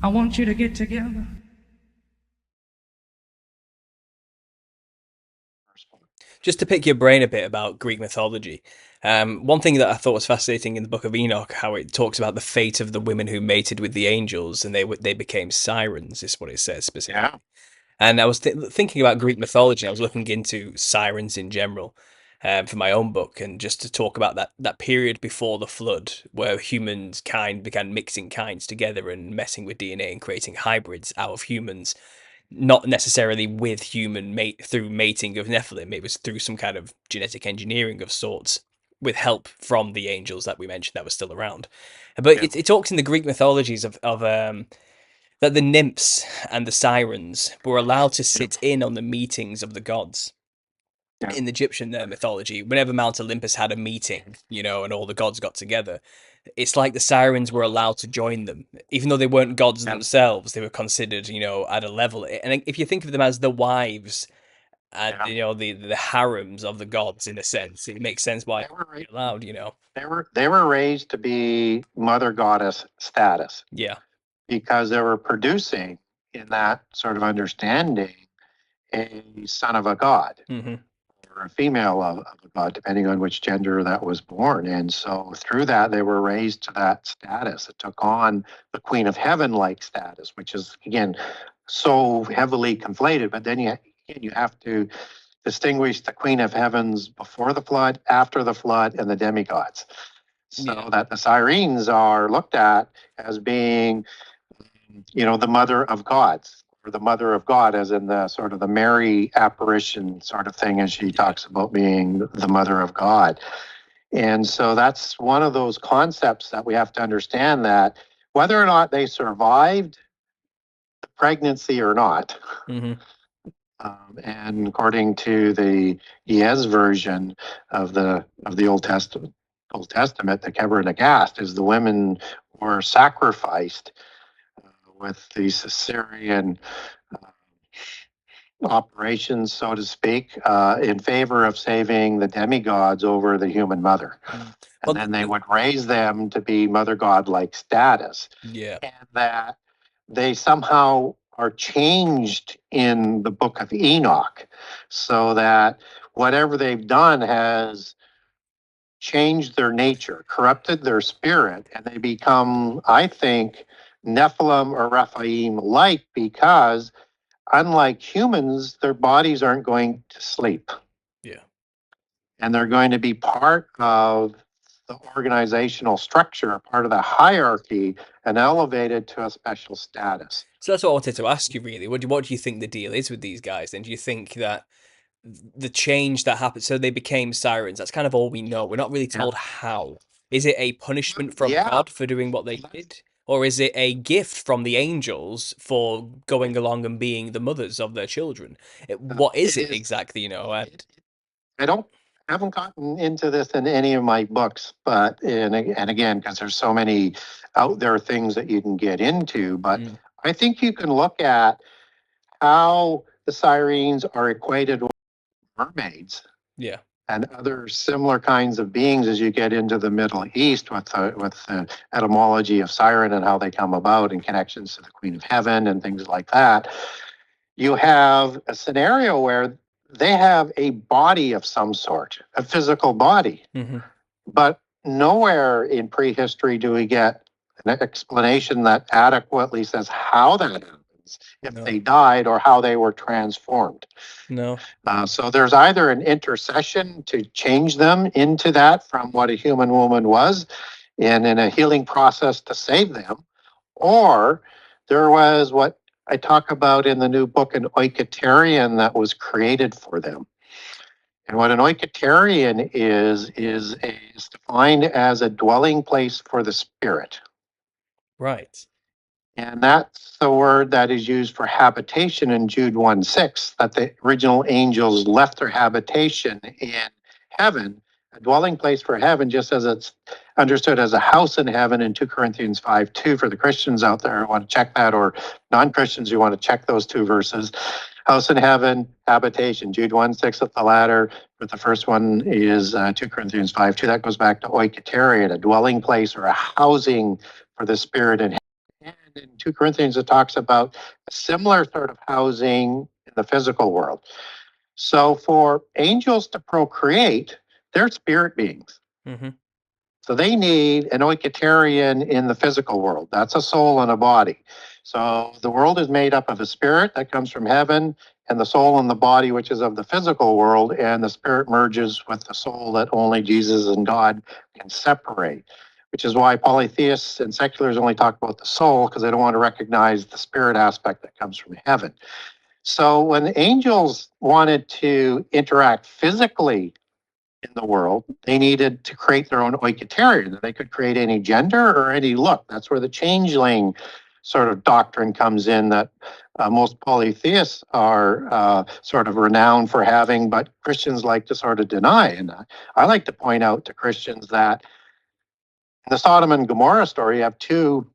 I want you to get together. Just to pick your brain a bit about Greek mythology, one thing that I thought was fascinating in the Book of Enoch, how it talks about the fate of the women who mated with the angels and they became sirens, is what it says Yeah. specifically. And I was thinking about Greek mythology. I was looking into sirens in general for my own book, and just to talk about that period before the flood, where humankind began mixing kinds together and messing with DNA and creating hybrids out of humans, not necessarily with human mate through mating of Nephilim. It was through some kind of genetic engineering of sorts, with help from the angels that we mentioned that were still around. But Yeah. it talks in the Greek mythologies of that the nymphs and the sirens were allowed to Yeah. sit in on the meetings of the gods. Yeah. In Egyptian mythology, whenever Mount Olympus had a meeting, and all the gods got together, it's like the sirens were allowed to join them, even though they weren't gods Yeah. themselves. They were considered, at a level. And if you think of them as the wives and Yeah. the harems of the gods, in a sense, it makes sense why They were they're ra- allowed. they were raised to be mother goddess status Yeah. because they were producing in that sort of understanding a son of a god Hmm. or a female of a god, depending on which gender that was born. And so through that, they were raised to that status. It took on the Queen of Heaven like status, which is, again, so heavily conflated. But then you have to distinguish the Queen of Heavens before the flood, after the flood, and the demigods. Yeah. So that the Sirens are looked at as being, the mother of gods, or the mother of God, as in the sort of the Mary apparition sort of thing, as she Yeah. talks about being the mother of God. And so that's one of those concepts that we have to understand, that whether or not they survived the pregnancy or not, Hmm. and according to the Yes version of the Old Testament, the Kever and the Gast, is the women were sacrificed with the Caesarean operations, so to speak, in favor of saving the demigods over the human mother. And Well, then they would raise them to be mother god like status. yeah. And that they somehow are changed in the book of Enoch, so that whatever they've done has changed their nature, corrupted their spirit, and they become, I think, Nephilim or Rephaim like, because unlike humans, their bodies aren't going to sleep, Yeah. and they're going to be part of the organizational structure, part of the hierarchy, and elevated to a special status. So that's what I wanted to ask you, really. What do you think the deal is with these guys? Then do you think that the change that happened, so they became sirens? That's kind of all we know. We're not really Yeah. told how. Is it a punishment from Yeah. God for doing what they did, or is it a gift from the angels for going along and being the mothers of their children? What is It it is. exactly? I don't haven't gotten into this in any of my books, but and again, because there's so many out there things that you can get into, but Mm, I think you can look at how the sirens are equated with mermaids yeah. and other similar kinds of beings as you get into the Middle East, with the etymology of siren and how they come about, and connections to the Queen of Heaven and things like that. You have a scenario where they have a body of some sort, a physical body, Hmm. but nowhere in prehistory do we get an explanation that adequately says how that happens, if No. they died, or how they were transformed. No. So there's either an intercession to change them into that from what a human woman was, and in a healing process to save them, or there was what I talk about in the new book, an oiketerion that was created for them. And what an oiketerion is defined as a dwelling place for the spirit. Right. And that's the word that is used for habitation in Jude 1:6, that the original angels left their habitation in heaven, a dwelling place for heaven, just as it's understood as a house in heaven in 2 Corinthians 5:2, for the Christians out there who want to check that, or non-Christians who want to check those two verses. House in heaven, habitation, Jude 1:6 at the latter, but the first one is 2 Corinthians 5:2. That goes back to oiketerion, a dwelling place or a housing for the spirit in heaven. And in 2 Corinthians, it talks about a similar sort of housing in the physical world. So for angels to procreate, they're spirit beings. Mm-hmm. So they need an oiketerion in the physical world. That's a soul and a body. So the world is made up of a spirit that comes from heaven and the soul and the body, which is of the physical world, and the spirit merges with the soul that only Jesus and God can separate, which is why polytheists and seculars only talk about the soul because they don't want to recognize the spirit aspect that comes from heaven. So when the angels wanted to interact physically in the world, they needed to create their own oiketerion. They could create any gender or any look. That's where the changeling sort of doctrine comes in that most polytheists are sort of renowned for having, but Christians like to sort of deny. And I like to point out to Christians that in the Sodom and Gomorrah story, you have two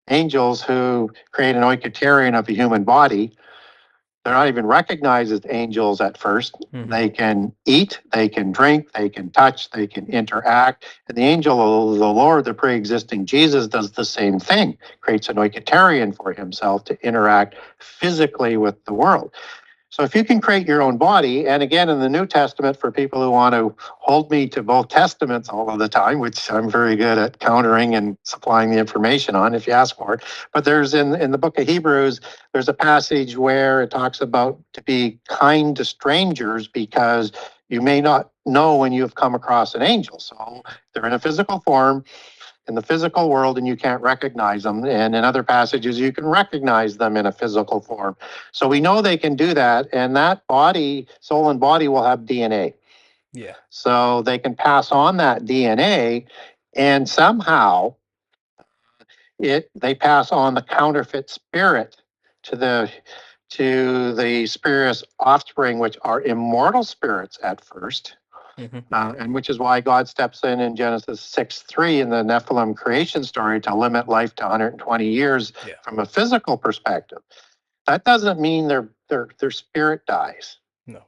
angels who create an oiketerion of a human body. They're not even recognized as angels at first. Mm-hmm. They can eat, they can drink, they can touch, they can interact. And the angel of the Lord, the pre existing Jesus, does the same thing, creates an oiketerion for himself to interact physically with the world. So if you can create your own body, and again in the New Testament, for people who want to hold me to both testaments all of the time, which I'm very good at countering and supplying the information on if you ask for it. But there's in the book of Hebrews, there's a passage where it talks about to be kind to strangers because you may not know when you've come across an angel. So they're in a physical form in the physical world and you can't recognize them. And in other passages, you can recognize them in a physical form. So we know they can do that. And that body, soul and body, will have DNA. Yeah. So they can pass on that DNA and somehow they pass on the counterfeit spirit to the spurious offspring, which are immortal spirits at first. Mm-hmm. And which is why God steps in Genesis 6:3 in the Nephilim creation story to limit life to 120 years Yeah. from a physical perspective. That doesn't mean their spirit dies. No.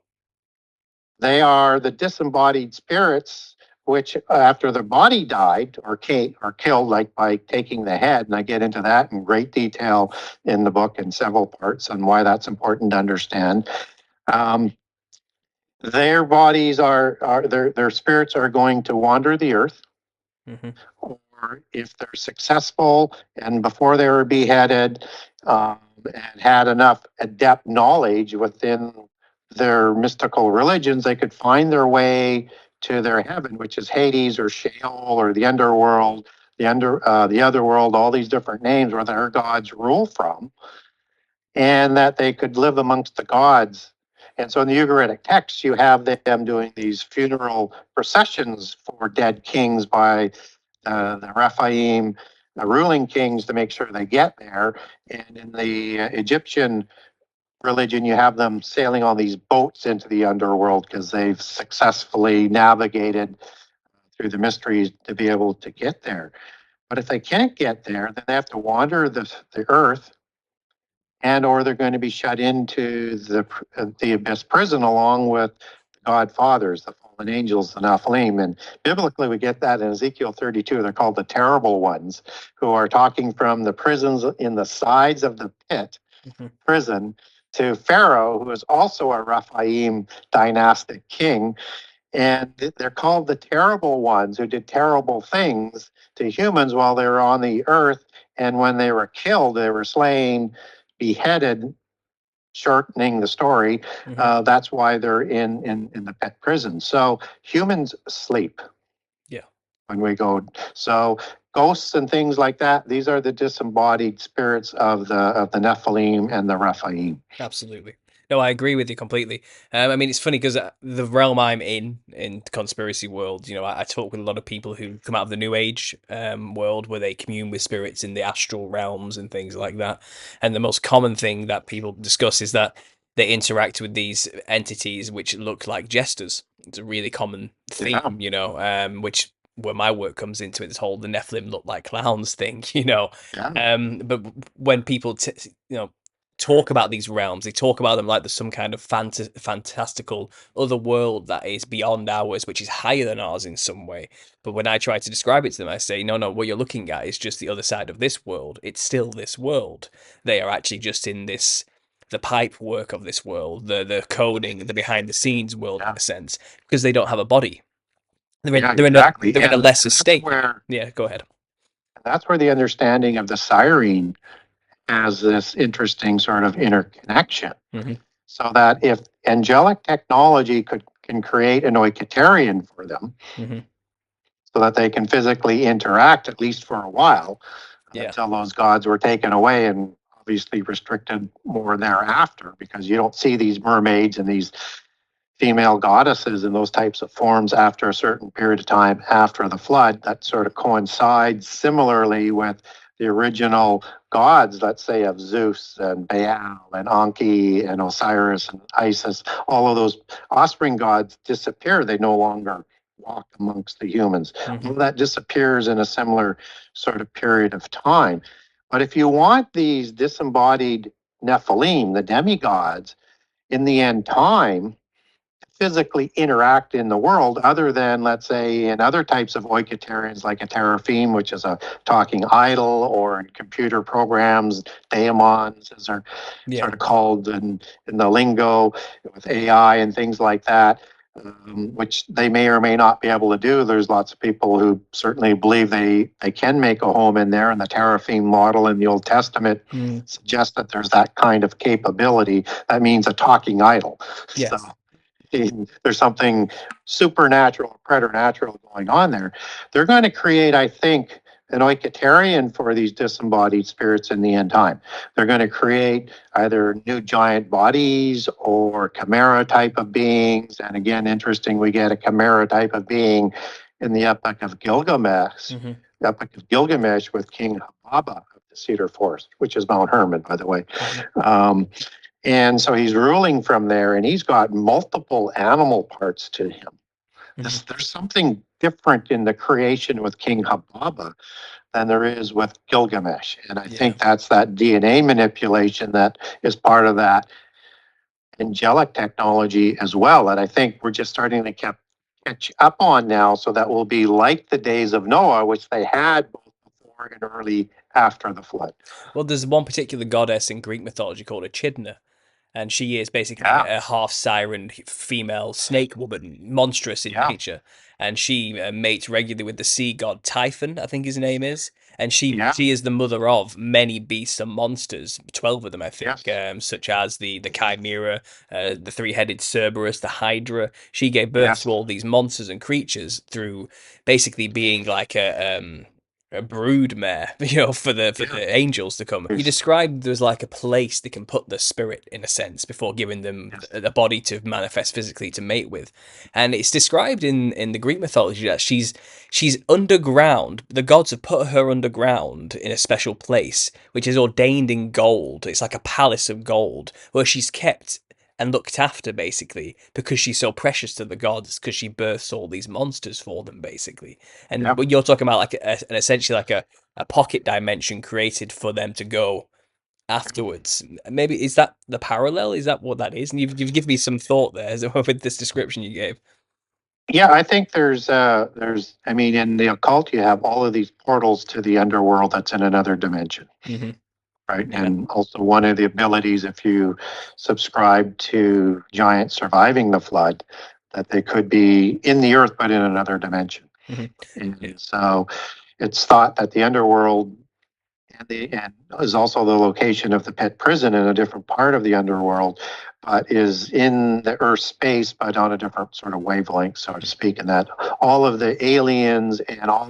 They are the disembodied spirits, which after their body died or killed, like by taking the head, and I get into that in great detail in the book in several parts on why that's important to understand. Their bodies their spirits are going to wander the earth, Mm-hmm. or if they're successful and before they were beheaded and had enough adept knowledge within their mystical religions, they could find their way to their heaven, which is Hades or Sheol or the underworld, the other world, all these different names where their gods rule from, and that they could live amongst the gods. And so in the Ugaritic texts, you have them doing these funeral processions for dead kings by the Rephaim ruling kings to make sure they get there. And in the Egyptian religion, you have them sailing on these boats into the underworld because they've successfully navigated through the mysteries to be able to get there. But if they can't get there, then they have to wander the earth, and or they're going to be shut into the abyss prison along with the godfathers, the fallen angels, the Nephilim. And biblically, we get that in Ezekiel 32. They're called the terrible ones, who are talking from the prisons in the sides of the pit Mm-hmm. prison to Pharaoh, who is also a Rephaim dynastic king. And they're called the terrible ones who did terrible things to humans while they were on the earth. And when they were killed, they were slain, beheaded, shortening the story. Mm-hmm. That's why they're in the pet prison. So humans sleep Yeah. when we go. So ghosts and things like that, these are the disembodied spirits of the Nephilim and the Rephaim. Absolutely. No, I agree with you completely. I mean, it's funny because the realm I'm in conspiracy world, I talk with a lot of people who come out of the New Age world where they commune with spirits in the astral realms and things like that. And the most common thing that people discuss is that they interact with these entities which look like jesters. It's a really common Yeah. theme, which where my work comes into it, this whole the Nephilim look like clowns thing, Yeah. But when people, talk about these realms. They talk about them like there's some kind of fantastical other world that is beyond ours, which is higher than ours in some way. But when I try to describe it to them, I say, no, what you're looking at is just the other side of this world. It's still this world. They are actually just in this, the pipe work of this world, the coding, the behind the scenes world in Yeah. a sense, because they don't have a body. Yeah, exactly. They're in a lesser That's state. where Yeah, go ahead. the understanding of the siren has this interesting sort of interconnection. Hmm. So that if angelic technology can create an oiketerion for them, Hmm. so that they can physically interact at least for a while Yeah. until those gods were taken away and obviously restricted more thereafter, because you don't see these mermaids and these female goddesses in those types of forms after a certain period of time after the flood. That sort of coincides similarly with the original gods, let's say, of Zeus and Baal and Anki and Osiris and Isis. All of those offspring gods disappear. They no longer walk amongst the humans. Hmm. All of that disappears in a similar sort of period of time. But if you want these disembodied Nephilim, the demigods, in the end time, physically interact in the world, other than, let's say, in other types of oiketerions like a teraphim, which is a talking idol, or in computer programs, daemons, as are Yeah. sort of called in the lingo with AI and things like that, which they may or may not be able to do. There's lots of people who certainly believe they can make a home in there, and the teraphim model in the Old Testament Mm. suggests that there's that kind of capability. That means a talking idol. So Yes. there's something supernatural, preternatural going on there. They're going to create, I think, an oiketerion for these disembodied spirits in the end time. They're going to create either new giant bodies or chimera type of beings. And again, interesting, we get a chimera type of being in the Epic of Gilgamesh, Hmm. Epic of Gilgamesh with King Hababa of the Cedar Forest, which is Mount Hermon, by the way. Hmm. Um, and so he's ruling from there, and he's got multiple animal parts to him. Hmm. There's something different in the creation with King Hababa than there is with Gilgamesh. And I Yeah. think that's that DNA manipulation that is part of that angelic technology as well. And I think we're just starting to catch up on now, so that will be like the days of Noah, which they had both before and early after the flood. Well, there's one particular goddess in Greek mythology called Echidna, and she is basically Yeah, a half siren female snake woman, monstrous in yeah, nature, and she mates regularly with the sea god Typhon, I think his name is, and yeah, she is the mother of many beasts and monsters, 12 of them, I think, yes, such as the chimera, the three-headed Cerberus, the Hydra. She gave birth yes, to all these monsters and creatures through basically being like a brood mare, for yeah. the angels to come. You There's, described there's like a place they can put the spirit in a sense before giving them yes, a body to manifest physically to mate with, and it's described in the Greek mythology that she's underground. The gods have put her underground in a special place, which is ordained in gold. It's like a palace of gold where she's kept and looked after basically because she's so precious to the gods because she births all these monsters for them basically. And yeah. when you're talking about like an essentially like a pocket dimension created for them to go afterwards, maybe is that the parallel? Is that what that is? And you've given me some thought there with this description you gave. Yeah, I think I mean, in the occult, you have all of these portals to the underworld that's in another dimension, Hmm. right? Yeah. And also, one of the abilities, if you subscribe to giants surviving the flood, that they could be in the earth, but in another dimension. Hmm. Yeah. And so it's thought that the underworld and is also the location of the pit prison in a different part of the underworld, but is in the Earth space, but on a different sort of wavelength, so to speak. And that all of the aliens and all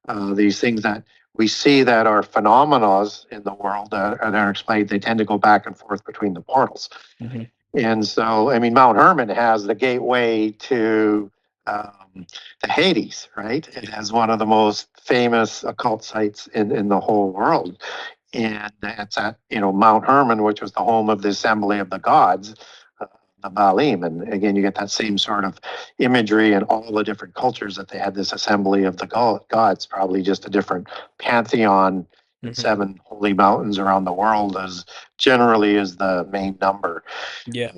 of these things that we see that are phenomena in the world that are explained, they tend to go back and forth between the portals. Hmm. And so, I mean, Mount Hermon has the gateway to the Hades, right? It has one of the most famous occult sites in the whole world. And it's at, Mount Hermon, which was the home of the assembly of the gods, uh, the Baalim. And again, you get that same sort of imagery in all the different cultures that they had this assembly of the gods, probably just a different pantheon and Hmm. 7 holy mountains around the world is generally is the main number. Yeah.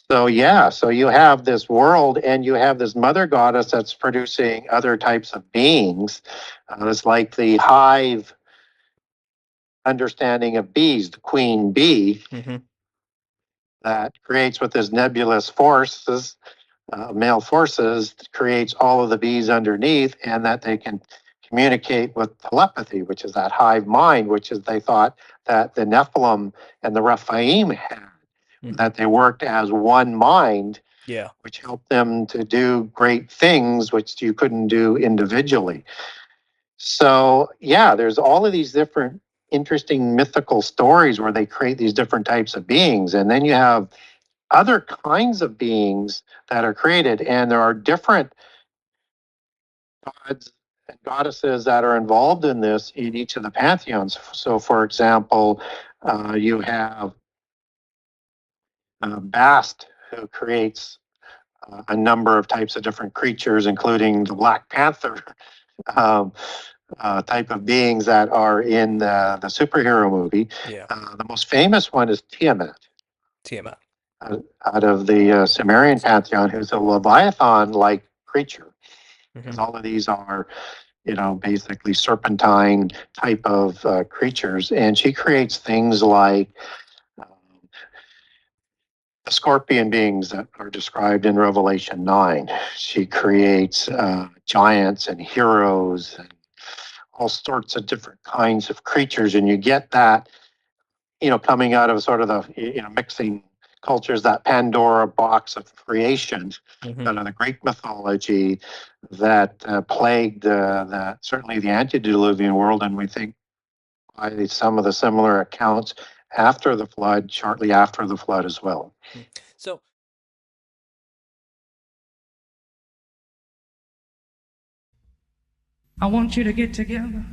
So yeah, so you have this world and you have this mother goddess that's producing other types of beings. It's like the hive understanding of bees, the queen bee Hmm. that creates with this nebulous forces, male forces, creates all of the bees underneath, and that they can communicate with telepathy, which is that hive mind, which is they thought that the Nephilim and the Rephaim had, Hmm. that they worked as one mind, Yeah. which helped them to do great things which you couldn't do individually. So, yeah, there's all of these different interesting mythical stories where they create these different types of beings. And then you have other kinds of beings that are created, and there are different gods and goddesses that are involved in this in each of the pantheons. So, for example, you have Bast, who creates a number of types of different creatures, including the Black Panther um, type of beings that are in the superhero movie. Yeah. The most famous one is Tiamat, Tiamat. out of the Sumerian pantheon, who's a Leviathan-like creature. Because Hmm. all of these are, basically serpentine type of creatures, and she creates things like um, the scorpion beings that are described in Revelation 9. She creates giants and heroes and all sorts of different kinds of creatures, and you get that, coming out of sort of the, mixing cultures, that Pandora box of creation Hmm. out of the Greek mythology that plagued certainly the antediluvian world, and we think by some of the similar accounts after the flood, shortly after the flood as well. So I want you to get together.